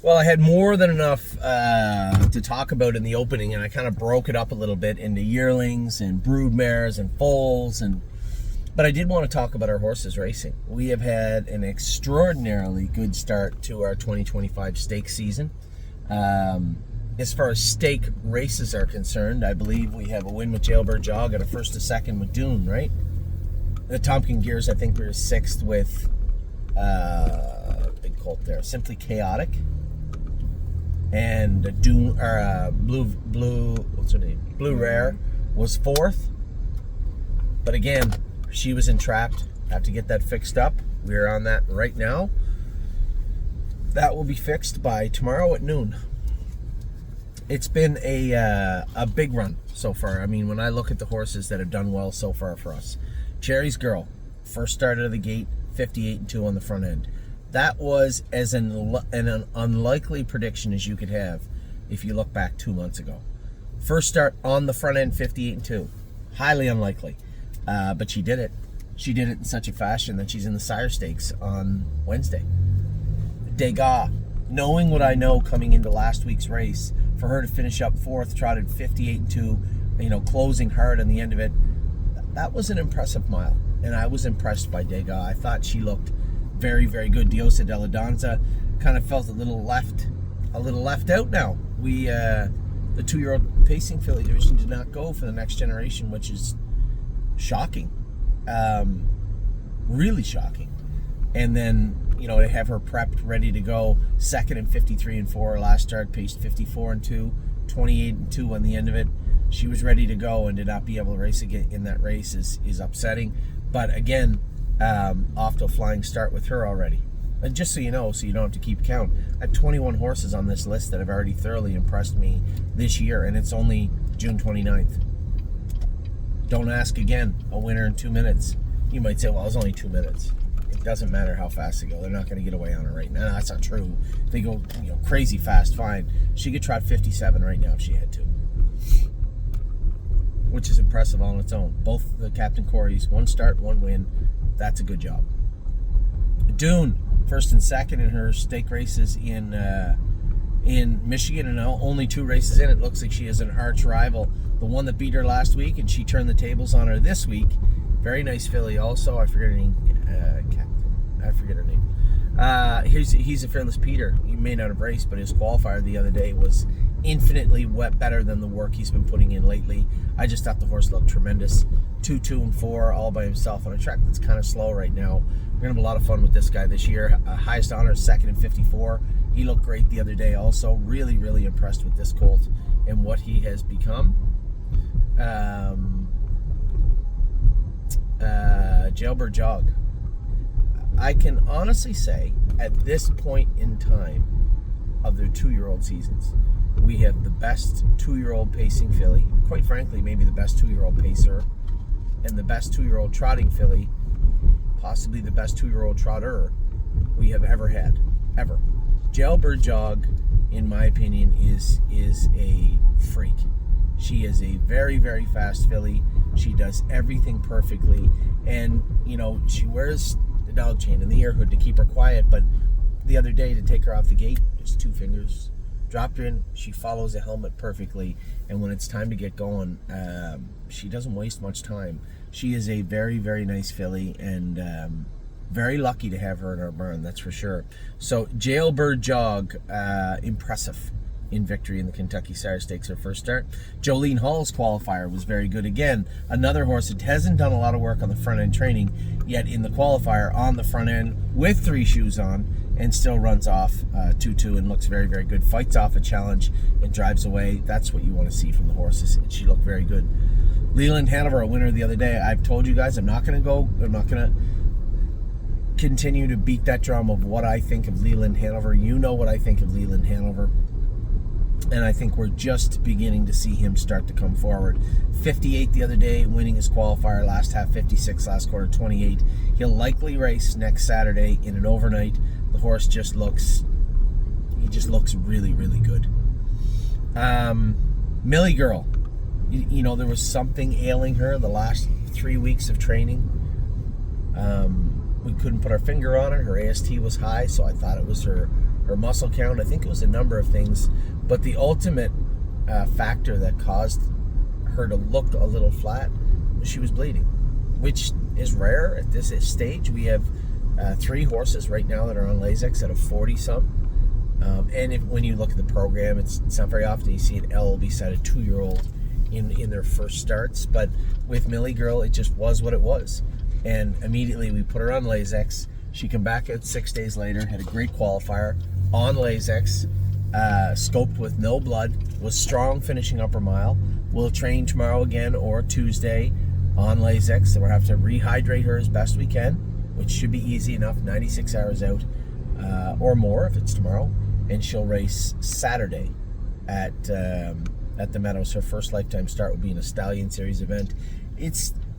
Well, I had more than enough to talk about in the opening, and I kind of broke it up a little bit into yearlings and broodmares and foals, but I did want to talk about our horses racing. We have had an extraordinarily good start to our 2025 stake season. As far as stake races are concerned, I believe we have a win with Jailbird Jog and a first to second with Dune, right? The Tompkin Gears, I think we were sixth with big colt there, Simply Chaotic. And Dune, or what's her name? Blue Rare was fourth. But again, she was entrapped. Have to get that fixed up. We're on that right now. That will be fixed by tomorrow at noon. It's been a big run so far. I mean, when I look at the horses that have done well so far for us, Cherry's Girl, first start out of the gate, 58-2 on the front end. That was as an unlikely prediction as you could have if you look back 2 months ago. First start on the front end, 58-2. Highly unlikely. But she did it. She did it in such a fashion that she's in the Sire Stakes on Wednesday. Degas, knowing what I know coming into last week's race, for her to finish up fourth, trotted 58-2, closing hard on the end of it, that was an impressive mile. And I was impressed by Degas. I thought she looked very, very good. Diosa de la Danza kind of felt a little left out now. The 2-year-old pacing filly division did not go for the next generation, which is shocking. Really shocking. And then, to have her prepped, ready to go, second in 53-4, last start paced 54-2, 28-2 on the end of it. She was ready to go and did not be able to race again in that race is upsetting. But again, off to a flying start with her already. And just so you know, so you don't have to keep count, I have 21 horses on this list that have already thoroughly impressed me this year, and it's only June 29th. Don't ask again, a winner in 2 minutes. You might say, well, it's only 2 minutes. It doesn't matter how fast they go. They're not going to get away on it right now. No, that's not true. If they go crazy fast, fine. She could trot 57 right now if she had to, which is impressive on its own. Both the Captain Corey's, 1 start, 1 win. That's a good job. Dune, first and second in her stake races in Michigan, and only 2 races in. It looks like she is an arch rival. The one that beat her last week, and she turned the tables on her this week. Very nice filly also. I forget her name. He's a Fearless Peter. He may not have raced, but his qualifier the other day was infinitely better than the work he's been putting in lately. I just thought the horse looked tremendous. 2, 2, and 4 all by himself on a track that's kind of slow right now. We're going to have a lot of fun with this guy this year. Highest honor, second in 54. He looked great the other day also. Really, really impressed with this colt and what he has become. Jailbird Jog. I can honestly say, at this point in time of their 2-year-old seasons, we have the best 2-year-old pacing filly, quite frankly, maybe the best 2-year-old pacer, and the best 2-year-old trotting filly, possibly the best 2-year-old trotter we have ever had, ever. Jailbird Jog, in my opinion, is a freak. She is a very, very fast filly. She does everything perfectly, and she wears the dog chain and the ear hood to keep her quiet, but the other day, to take her off the gate, just 2 fingers, dropped her in. She follows the helmet perfectly, and when it's time to get going, she doesn't waste much time. She is a very, very nice filly, and very lucky to have her in our barn, that's for sure. So Jailbird Jog, impressive in victory in the Kentucky Sire Stakes, her first start. Jolene Hall's qualifier was very good. Again, another horse that hasn't done a lot of work on the front end training, yet in the qualifier on the front end with 3 shoes on, and still runs off 2-2 and looks very, very good. Fights off a challenge and drives away. That's what you want to see from the horses. She looked very good. Leland Hanover, a winner the other day. I've told you guys I'm not going to continue to beat that drum of what I think of Leland Hanover. You know what I think of Leland Hanover. And I think we're just beginning to see him start to come forward. 58 the other day, winning his qualifier, last half 56, last quarter 28. He'll likely race next Saturday in an overnight. The horse just looks really, really good. Millie Girl, there was something ailing her the last 3 weeks of training. We couldn't put our finger on it. Her AST was high, so I thought it was her her muscle count. I think it was a number of things. But the ultimate factor that caused her to look a little flat was she was bleeding, which is rare at this stage. We have 3 horses right now that are on Lasix out of 40-some. And when you look at the program, it's not very often you see an L beside a 2-year-old in their first starts. But with Millie Girl, it just was what it was. And immediately we put her on Lasix. She came back out 6 days later, had a great qualifier on Lasix, scoped with no blood, was strong finishing upper mile. We'll train tomorrow again or Tuesday on Lasix. So we'll have to rehydrate her as best we can, which should be easy enough, 96 hours out or more if it's tomorrow. And she'll race Saturday at the Meadows. Her first lifetime start will be in a Stallion Series event.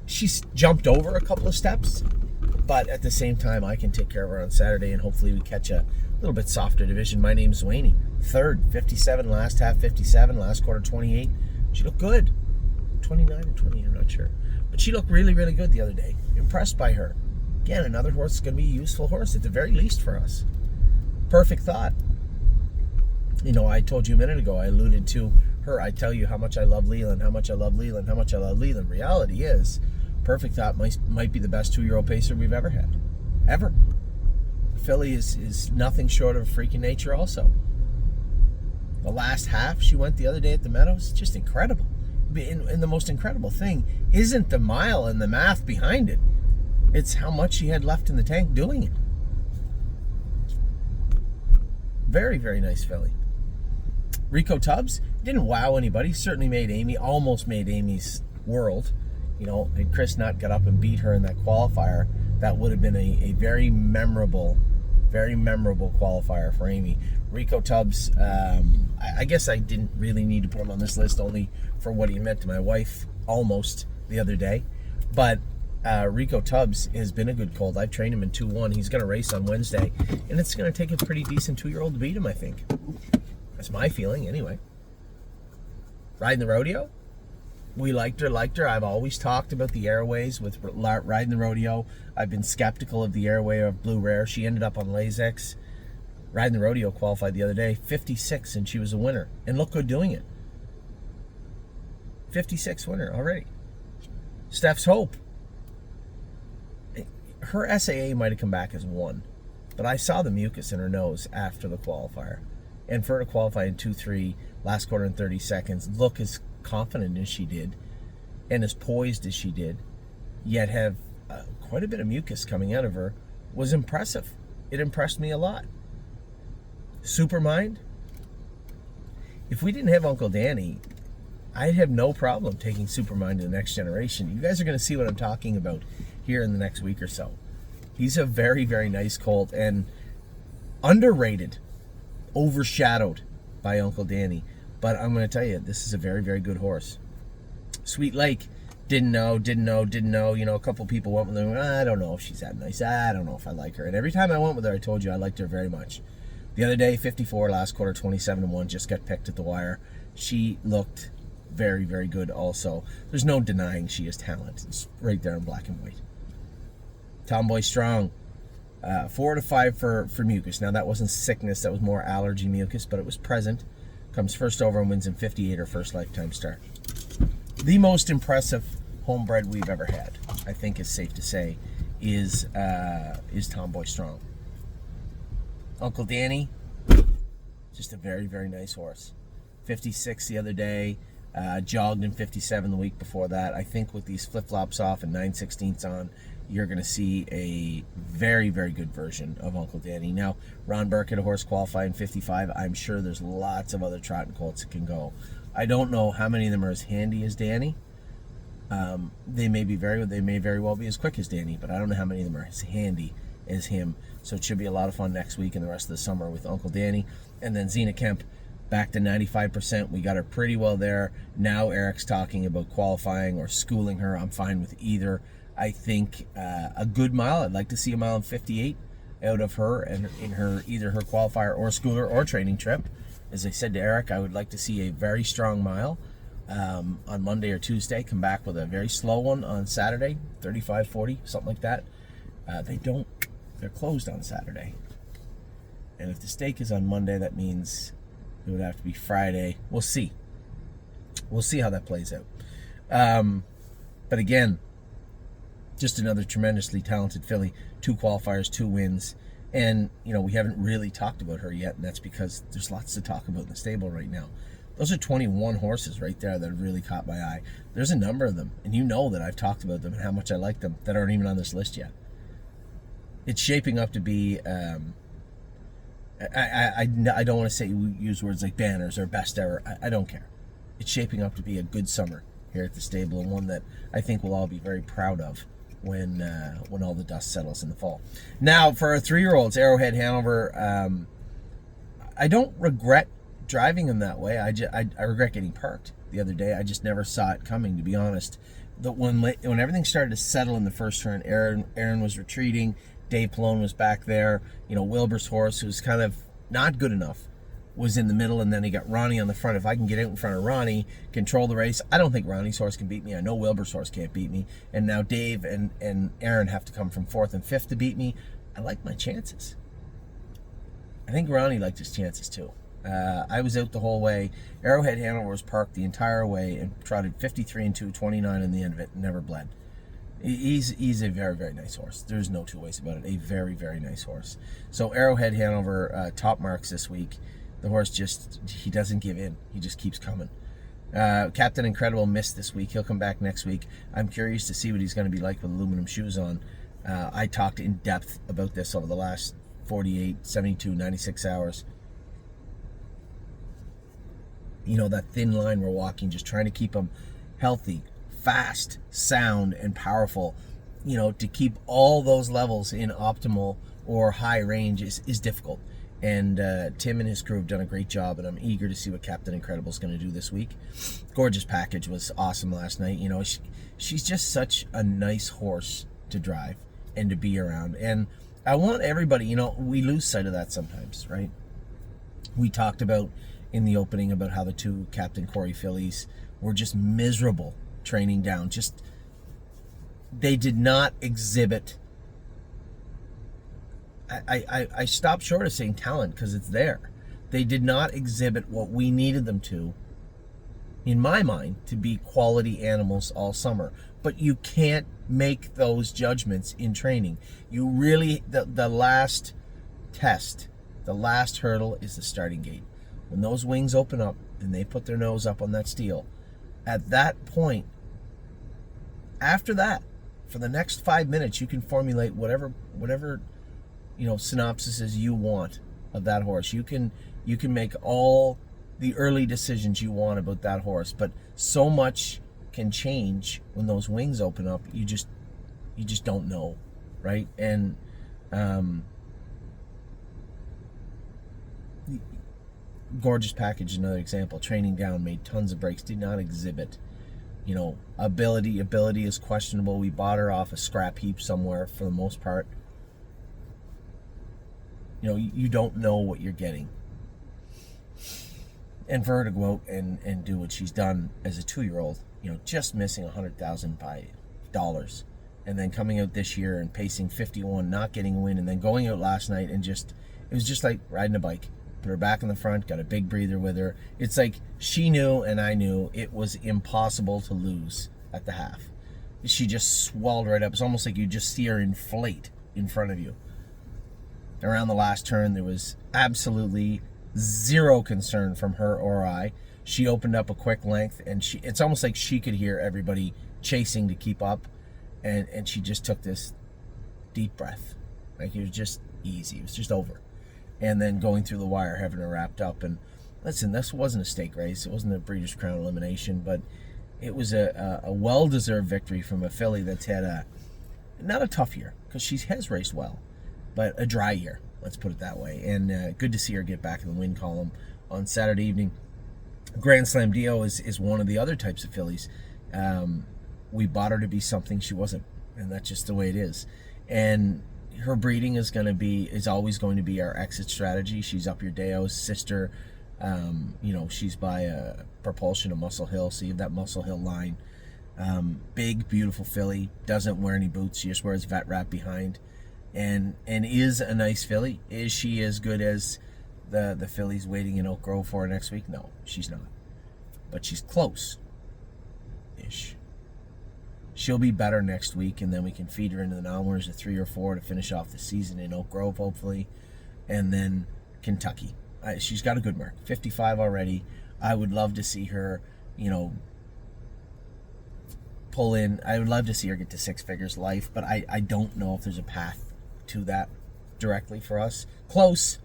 She's jumped over a couple of steps, but at the same time, I can take care of her on Saturday, and hopefully we catch a little bit softer division. My name's Wayne. Third, 57, last half 57, last quarter 28. She looked good. 29 or 28, I'm not sure. But she looked really, really good the other day. Impressed by her. Again, another horse is going to be a useful horse at the very least for us. Perfect Thought. You know, I told you a minute ago, I alluded to her. I tell you how much I love Leland, how much I love Leland, how much I love Leland. Reality is, Perfect Thought might be the best 2-year-old pacer we've ever had. Ever. Filly is nothing short of a freaking nature also. The last half she went the other day at the Meadows, just incredible. And the most incredible thing isn't the mile and the math behind it. It's how much she had left in the tank doing it. Very, very nice filly. Rico Tubbs didn't wow anybody. Certainly almost made Amy's world. You know, had Chris not got up and beat her in that qualifier, that would have been a very memorable qualifier for Amy. Rico Tubbs, I guess I didn't really need to put him on this list, only for what he meant to my wife almost the other day. But Rico Tubbs has been a good colt. I've trained him in 2-1. He's going to race on Wednesday, and it's going to take a pretty decent 2-year-old to beat him, I think. That's my feeling, anyway. Riding the Rodeo? We liked her. I've always talked about the airways with Riding the Rodeo. I've been skeptical of the airway of Blue Rare. She ended up on Lasix. Riding the Rodeo qualified the other day, 56, and she was a winner. And looked good doing it. 56 winner already. Steph's Hope. Her SAA might have come back as 1, but I saw the mucus in her nose after the qualifier. And for her to qualify in 2-3, last quarter in 30 seconds, look as confident as she did and as poised as she did, yet have quite a bit of mucus coming out of her, was impressive. It impressed me a lot. Supermind. If we didn't have Uncle Danny, I'd have no problem taking Supermind to the next generation. You guys are going to see what I'm talking about here in the next week or so. He's a very, very nice colt and underrated, overshadowed by Uncle Danny. But I'm going to tell you, this is a very, very good horse. Sweet Lake, didn't know. You know, a couple people went with her. I don't know if she's that nice. I don't know if I like her. And every time I went with her, I told you I liked her very much. The other day, 54, last quarter, 27-1, just got picked at the wire. She looked very, very good also. There's no denying she has talent. It's right there in black and white. Tomboy Strong, 4-5 for mucus. Now, that wasn't sickness. That was more allergy mucus, but it was present. Comes first over and wins in 58, her first lifetime start. The most impressive homebred we've ever had, I think is safe to say, is Tomboy Strong. Uncle Danny, just a very, very nice horse. 56 the other day, jogged in 57 the week before that. I think with these flip-flops off and 9/16ths on, you're going to see a very, very good version of Uncle Danny. Now, Ron Burke had a horse qualify in 55. I'm sure there's lots of other trotting colts that can go. I don't know how many of them are as handy as Danny. They may very well be as quick as Danny, but I don't know how many of them are as handy as him. So it should be a lot of fun next week and the rest of the summer with Uncle Danny. And then Zena Kemp, back to 95%. We got her pretty well there. Now Eric's talking about qualifying or schooling her. I'm fine with either. I think a good mile. I'd like to see a mile in 58 out of her and in her either her qualifier or schooler or training trip. As I said to Eric, I would like to see a very strong mile on Monday or Tuesday. Come back with a very slow one on Saturday, 35-40, something like that. They're closed on Saturday. And if the stake is on Monday, that means it would have to be Friday. We'll see. We'll see how that plays out. But again, just another tremendously talented filly. 2 qualifiers, 2 wins. And, we haven't really talked about her yet, and that's because there's lots to talk about in the stable right now. Those are 21 horses right there that have really caught my eye. There's a number of them, and you know that I've talked about them and how much I like them, that aren't even on this list yet. It's shaping up to be, I don't want to say use words like banners or best ever. I don't care. It's shaping up to be a good summer here at the stable, and one that I think we'll all be very proud of when all the dust settles in the fall. Now, for our 3-year-olds, Arrowhead Hanover, I don't regret driving him that way. I regret getting parked the other day. I just never saw it coming, to be honest. When everything started to settle in the first turn, Aaron was retreating, Dave Pallone was back there, Wilbur's horse, who was kind of not good enough, was in the middle, and then he got Ronnie on the front. If I can get out in front of Ronnie, control the race, I don't think Ronnie's horse can beat me. I know Wilbur's horse can't beat me. And now Dave and Aaron have to come from 4th and 5th to beat me. I like my chances. I think Ronnie liked his chances too. I was out the whole way. Arrowhead Hanover was parked the entire way and trotted 53 and 2, 29 in the end of it, and never bled. He's a very, very nice horse. There's no two ways about it. A very, very nice horse. So Arrowhead Hanover, top marks this week. The horse he doesn't give in. He just keeps coming. Captain Incredible missed this week. He'll come back next week. I'm curious to see what he's going to be like with aluminum shoes on. I talked in depth about this over the last 48, 72, 96 hours. That thin line we're walking, just trying to keep him healthy, fast, sound, and powerful. To keep all those levels in optimal or high range is difficult. And Tim and his crew have done a great job, and I'm eager to see what Captain Incredible is going to do this week. Gorgeous Package was awesome last night. She's just such a nice horse to drive and to be around. And I want everybody, we lose sight of that sometimes, right? We talked about in the opening about how the 2 Captain Corey fillies were just miserable training down. They did not exhibit. I stopped short of saying talent because it's there. They did not exhibit what we needed them to, in my mind, to be quality animals all summer. But you can't make those judgments in training. You really, the last test, the last hurdle is the starting gate. When those wings open up and they put their nose up on that steel, at that point, after that, for the next 5 minutes, you can formulate whatever synopsises you want of that horse. You can make all the early decisions you want about that horse, but so much can change when those wings open up. You just don't know, right? And Gorgeous Package, another example. Training down, made tons of breaks, did not exhibit ability. Ability is questionable. We bought her off a scrap heap somewhere for the most part. You don't know what you're getting. And for her to go out and do what she's done as a 2-year-old, just missing $100,000 and then coming out this year and pacing 51, not getting a win, and then going out last night and it was just like riding a bike. Put her back in the front, got a big breather with her. It's like she knew and I knew it was impossible to lose at the half. She just swelled right up. It's almost like you just see her inflate in front of you. Around the last turn, there was absolutely zero concern from her or I. She opened up a quick length, and it's almost like she could hear everybody chasing to keep up, and she just took this deep breath. Like, it was just easy. It was just over. And then going through the wire, having her wrapped up. And listen, this wasn't a stake race. It wasn't a Breeders' Crown elimination, but it was a well-deserved victory from a filly that's had not a tough year, because she has raced well, but a dry year, let's put it that way. And good to see her get back in the win column on Saturday evening. Grand Slam Dio is one of the other types of fillies. We bought her to be something she wasn't, and that's just the way it is. And her breeding is always going to be our exit strategy. She's Up Your Deo's sister. She's by Propulsion of Muscle Hill, so you have that Muscle Hill line. Big, beautiful filly, doesn't wear any boots. She just wears vet wrap behind. and is a nice filly. Is she as good as the fillies waiting in Oak Grove for her next week? No, she's not. But she's close-ish. She'll be better next week, and then we can feed her into the Nalmers at 3 or 4 to finish off the season in Oak Grove, hopefully, and then Kentucky. She's got a good mark, 55 already. I would love to see her, pull in. I would love to see her get to 6 figures life, but I don't know if there's a path to that directly for us. Close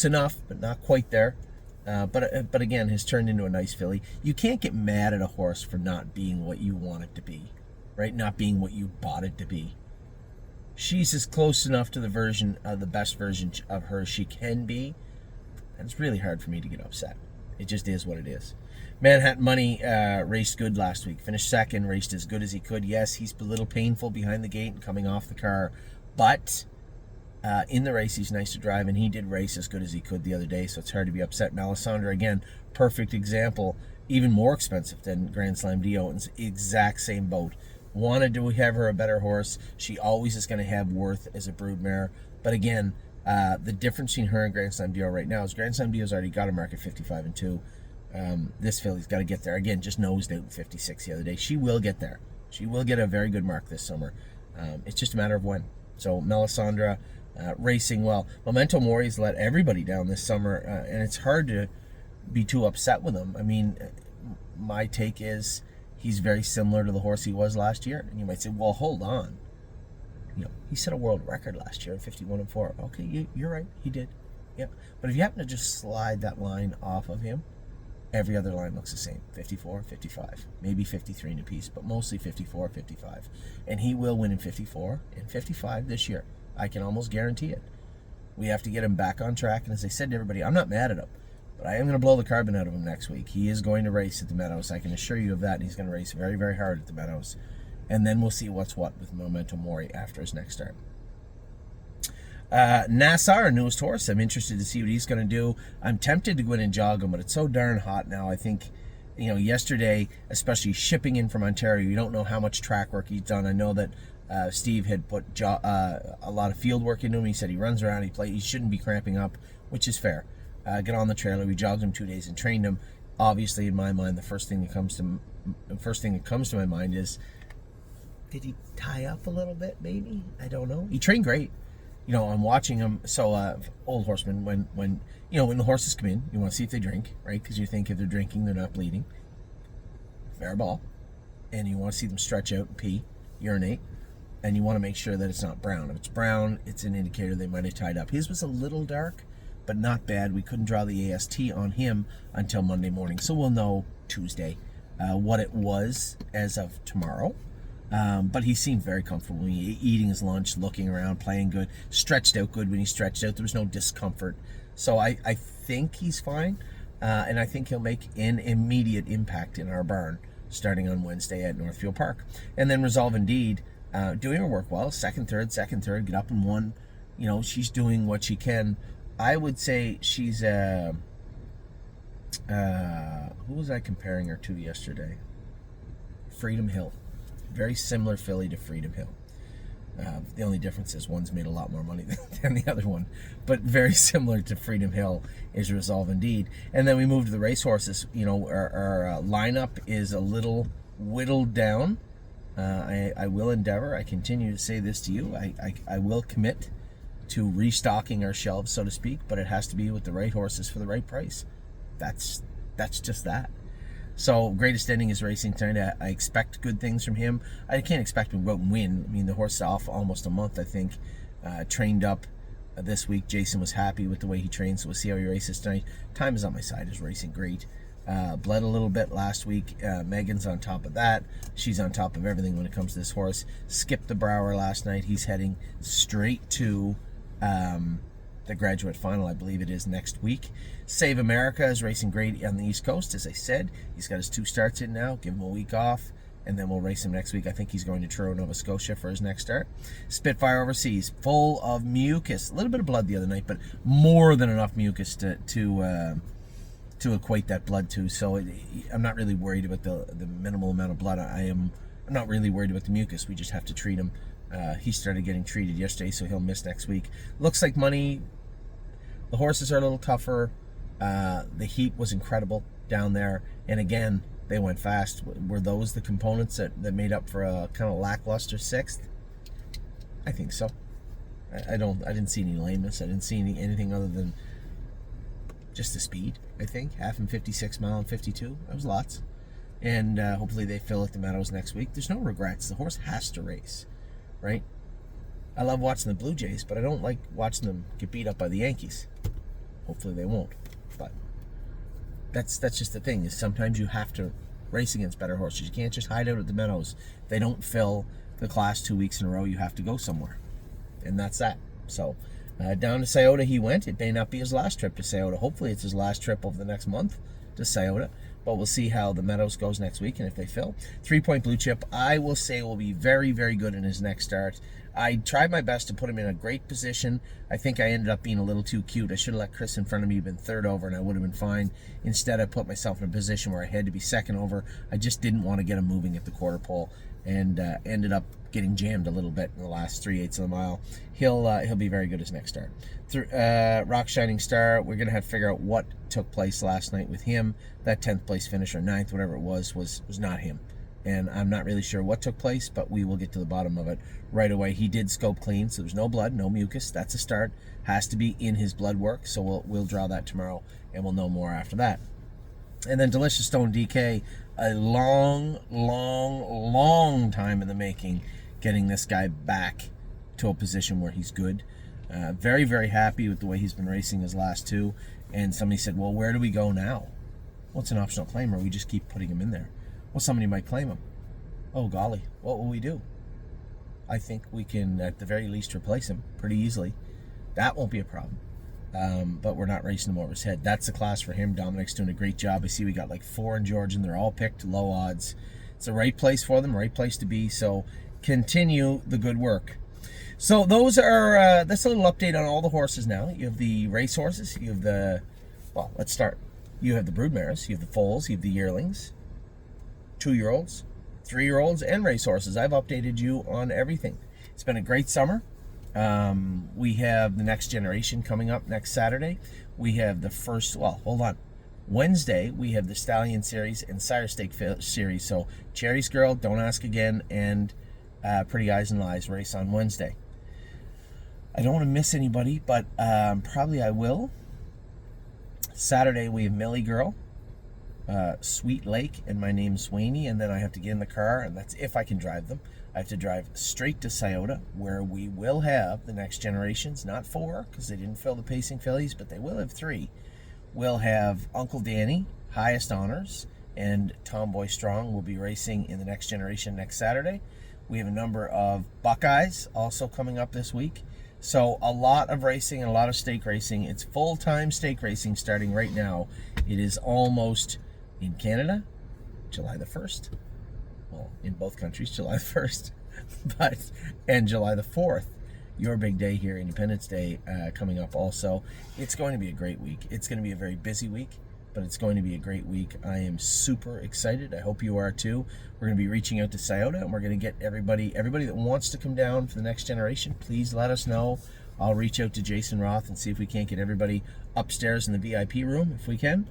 enough, but not quite there. But again, has turned into a nice filly. You can't get mad at a horse for not being what you want it to be, right? Not being what you bought it to be. She's as close enough to the best version of her she can be, and it's really hard for me to get upset. It just is what it is. Manhattan Money raced good last week. Finished second, raced as good as he could. Yes, he's a little painful behind the gate and coming off the car, but in the race, he's nice to drive, and he did race as good as he could the other day, so it's hard to be upset. Melisandre, again, perfect example, even more expensive than Grand Slam Dio, in the exact same boat. Wanted to have her a better horse. She always is going to have worth as a broodmare, but again, the difference between her and Grand Slam Dio right now is Grand Slam Dio's already got a mark at 55-2. This filly's got to get there. Again, just nosed out in 56 the other day. She will get there. She will get a very good mark this summer. It's just a matter of when. So Melisandre, racing well. Memento Mori's let everybody down this summer, and it's hard to be too upset with him. I mean, my take is he's very similar to the horse he was last year. And you might say, well, hold on. He set a world record last year at 51-4. Okay, you're right. He did. Yeah. But if you happen to just slide that line off of him, every other line looks the same. 54, 55, maybe 53 in a piece, but mostly 54, 55. And he will win in 54 and 55 this year. I can almost guarantee it. We have to get him back on track. And as I said to everybody, I'm not mad at him, but I am going to blow the carbon out of him next week. He is going to race at the Meadows. I can assure you of that. And he's going to race very, very hard at the Meadows. And then we'll see what's what with Memento Mori after his next start. Nassar, our newest horse. I'm interested to see what he's going to do. I'm tempted to go in and jog him, but it's so darn hot now. I think, yesterday, especially shipping in from Ontario, you don't know how much track work he's done. I know that Steve had put a lot of field work into him. He said he runs around, he shouldn't be cramping up, which is fair. Get on the trailer. We jogged him 2 days and trained him. Obviously, in my mind, the first thing that comes to my mind is, did he tie up a little bit? Maybe, I don't know. He trained great. I'm watching him. So, old horsemen, when the horses come in, you want to see if they drink, right? Because you think if they're drinking, they're not bleeding. Fair ball. And you want to see them stretch out and pee, urinate. And you want to make sure that it's not brown. If it's brown, it's an indicator they might have tied up. His was a little dark, but not bad. We couldn't draw the AST on him until Monday morning. So we'll know Tuesday what it was as of tomorrow. But he seemed very comfortable. Eating his lunch, looking around, playing good, stretched out good when he stretched out. There was no discomfort. So I think he's fine. And I think he'll make an immediate impact in our barn starting on Wednesday at Northfield Park. And then Resolve Indeed, doing her work well. Second, third, get up in one. She's doing what she can. I would say she's who was I comparing her to yesterday? Freedom Hill. Very similar filly to Freedom Hill. The only difference is one's made a lot more money than the other one. But very similar to Freedom Hill is Resolve Indeed. And then we move to the racehorses. Our lineup is a little whittled down. I will endeavor. I continue to say this to you. I will commit to restocking our shelves, so to speak, but it has to be with the right horses for the right price. That's just that. So, Greatest Ending is racing tonight. I expect good things from him. I can't expect him to go out and win. I mean, the horse is off almost a month, I think. Trained up this week. Jason was happy with the way he trained, so we'll see how he races tonight. Time is on my side. Is racing great. Bled a little bit last week. Megan's on top of that. She's on top of everything when it comes to this horse. Skipped the Brower last night. He's heading straight to the graduate final, I believe it is next week. Save America is racing great on the East Coast, as I said. He's got his 2 starts in now. Give him a week off, and then we'll race him next week. I think he's going to Truro, Nova Scotia for his next start. Spitfire Overseas, full of mucus. A little bit of blood the other night, but more than enough mucus to equate that blood to. So I'm not really worried about the minimal amount of blood. I'm not really worried about the mucus. We just have to treat him He started getting treated yesterday, so he'll miss next week. Looks like money. The horses are a little tougher. The heat was incredible down there, and again, they went fast. Were those the components that made up for a kind of lackluster sixth? I think so. I didn't see any lameness. I didn't see anything other than just the speed. I think half and 56 mile and 52. That was lots. And hopefully they fill at the Meadows next week. There's no regrets. The horse has to race, right? I love watching the Blue Jays, but I don't like watching them get beat up by the Yankees. Hopefully they won't. But that's just the thing, is sometimes you have to race against better horses. You can't just hide out at the Meadows. If they don't fill the class 2 weeks in a row, you have to go somewhere. And that's that. So down to Scioto he went. It may not be his last trip to Scioto. Hopefully it's his last trip over the next month to Scioto. But we'll see how the Meadows goes next week and if they fill. 3 Point Blue Chip, I will say, will be very, very good in his next start. I tried my best to put him in a great position. I think I ended up being a little too cute. I should have let Chris in front of me, been third over, and I would have been fine. Instead, I put myself in a position where I had to be second over. I just didn't want to get him moving at the quarter pole, and ended up getting jammed a little bit in the last 3/8 of the mile. He'll be very good his next start. Rock Shining Star, we're going to have to figure out what took place last night with him. That 10th place finish, or 9th, whatever it was not him. And I'm not really sure what took place, but we will get to the bottom of it right away. He did scope clean, so there's no blood, no mucus. That's a start. Has to be in his blood work, so we'll draw that tomorrow, and we'll know more after that. And then Delicious Stone DK, a long, long, long time in the making, getting this guy back to a position where he's good. Very, very happy with the way he's been racing his last two. And somebody said, well, where do we go now? Well, it's an optional claim, or we just keep putting him in there. Well, somebody might claim him. Oh, golly, what will we do? I think we can, at the very least, replace him pretty easily. That won't be a problem. But we're not racing him over his head. That's the class for him. Dominic's doing a great job. I see we got like 4 in Georgian. They're all picked low odds. It's the right place for them, right place to be. So continue the good work. So those are, that's a little update on all the horses now. You have the race horses. You have the, well, let's start. You have the broodmares. You have the foals. You have the yearlings. 2-year-olds, 3-year-olds, and racehorses. I've updated you on everything. It's been a great summer. We have the next generation coming up next Saturday. We have the first, well, hold on. Wednesday, we have the Stallion Series and Sire Stake Series. So Cherry's Girl, Don't Ask Again, and Pretty Eyes and Lies race on Wednesday. I don't want to miss anybody, but probably I will. Saturday, we have Millie Girl, Sweet Lake, and My Name's Swaney, and then I have to get in the car, and that's if I can drive them. I have to drive straight to Scioto, where we will have the next generations, not 4, because they didn't fill the pacing fillies, but they will have 3. We'll have Uncle Danny, Highest Honors, and Tomboy Strong will be racing in the next generation next Saturday. We have a number of Buckeyes also coming up this week. So a lot of racing and a lot of stake racing. It's full-time stake racing starting right now. It is almost in Canada, July the 1st. Well, in both countries, July the 1st. And July the 4th, your big day here, Independence Day, coming up also. It's going to be a great week. It's going to be a very busy week, but it's going to be a great week. I am super excited. I hope you are too. We're going to be reaching out to Scioto, and we're going to get everybody that wants to come down for the next generation, please let us know. I'll reach out to Jason Roth and see if we can't get everybody upstairs in the VIP room, if we can.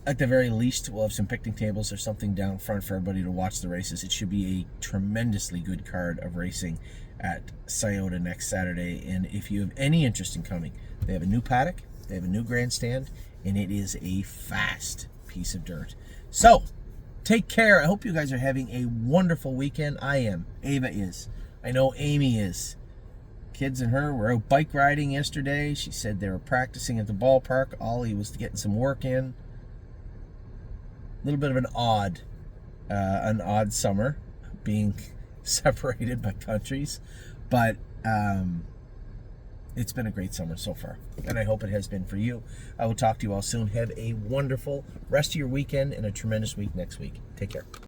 At the very least, we'll have some picnic tables or something down front for everybody to watch the races. It should be a tremendously good card of racing at Scioto next Saturday. And if you have any interest in coming, they have a new paddock, they have a new grandstand, and it is a fast piece of dirt. So, take care. I hope you guys are having a wonderful weekend. I am. Ava is. I know Amy is. Kids and her were out bike riding yesterday. She said they were practicing at the ballpark. Ollie was getting some work in. A little bit of an odd summer, being separated by countries, but it's been a great summer so far, and I hope it has been for you. I will talk to you all soon. Have a wonderful rest of your weekend and a tremendous week next week. Take care.